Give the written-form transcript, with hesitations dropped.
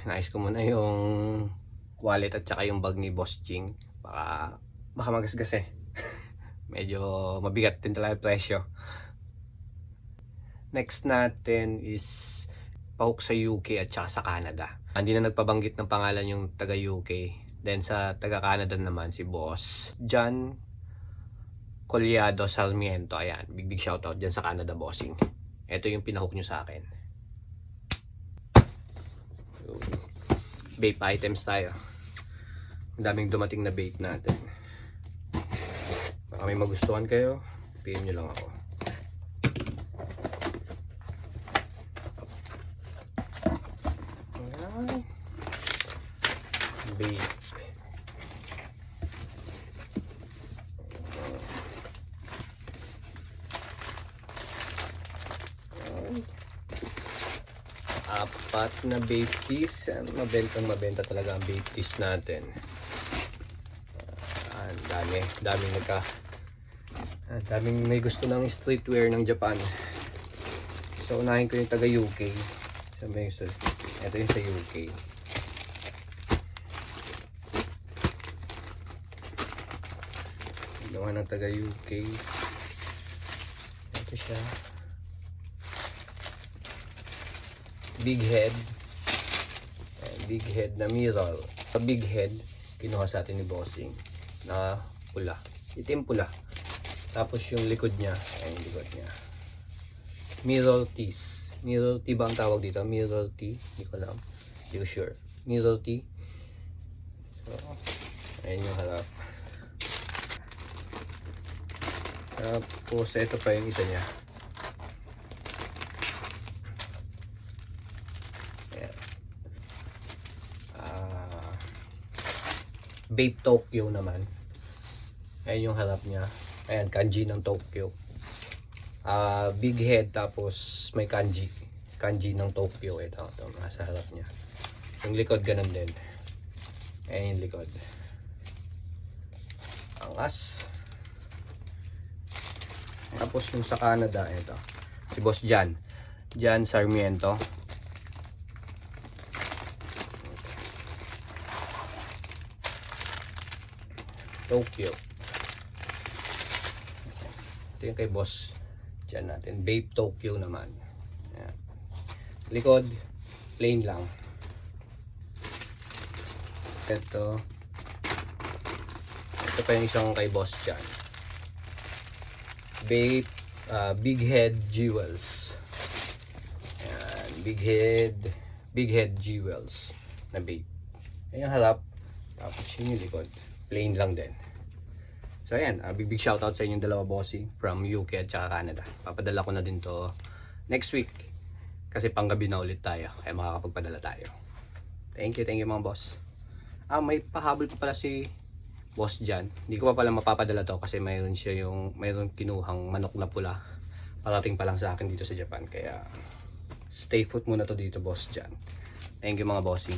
Nais ko muna yung wallet at saka yung bag ni Boss Ching. Baka magasgas eh. Medyo mabigat din talaga presyo. Next natin is pahook sa UK at saka sa Canada. Hindi na nagpabanggit ng pangalan yung taga UK. Then sa taga Canada naman si Boss John Collado Sarmiento. Ayan, big shoutout dyan sa Canada, bossing. Ito yung pinahook nyo sa akin. So, vape items tayo. Ang daming dumating na vape natin. Baka may magustuhan kayo, PM nyo lang ako. Ayan. Vape. Apat na vape teas. Mabenta talaga ang vape teas natin. Daming may gusto ng streetwear ng Japan. So unahin ko yung taga UK. Ito yung sa UK. Gawa ng taga UK. Ito siya. Big head. Big head na mirror. Sa big head, kinuha sa atin ni Bossing na pula. Itim pula. Tapos yung likod niya, yung likod niya. Mirror tees. Mirror tee ba ang tawag dito? Mirror tee? Hindi ko alam. Hindi ko sure. Mirror tee. So, ayan yung harap. Tapos, ito pa yung isa niya. Vape Tokyo naman. Ayan yung harap niya. Ayan, kanji ng Tokyo. Big head, tapos may kanji. Kanji ng Tokyo. Ito nasa harap niya. Yung likod ganun din. Ayan yung likod. Angas. Tapos yung sa Canada, ito. Si Boss John Sarmiento. Tokyo. Ito yung kay Boss dyan natin. Vape Tokyo naman. Ayan. Likod, plain lang. Ito pa yung isang kay Boss dyan. Vape, Big Head Jewels. Ayan, Big Head Jewels na vape. Ayan yung harap. Tapos yun yung likod. Plain lang din. So ayan, big shoutout sa inyong dalawa, bossing, from UK at saka Canada. Papadala ko na din to next week kasi panggabi na ulit tayo kaya makakapagpadala tayo. Thank you mga boss. May pahabol pa pala si Boss Jan. Hindi ko pa pala mapapadala to kasi mayroon kinuhang manok na pula. Parating pa lang sa akin dito sa Japan, kaya stay put muna to dito, Boss Jan. Thank you mga bossing.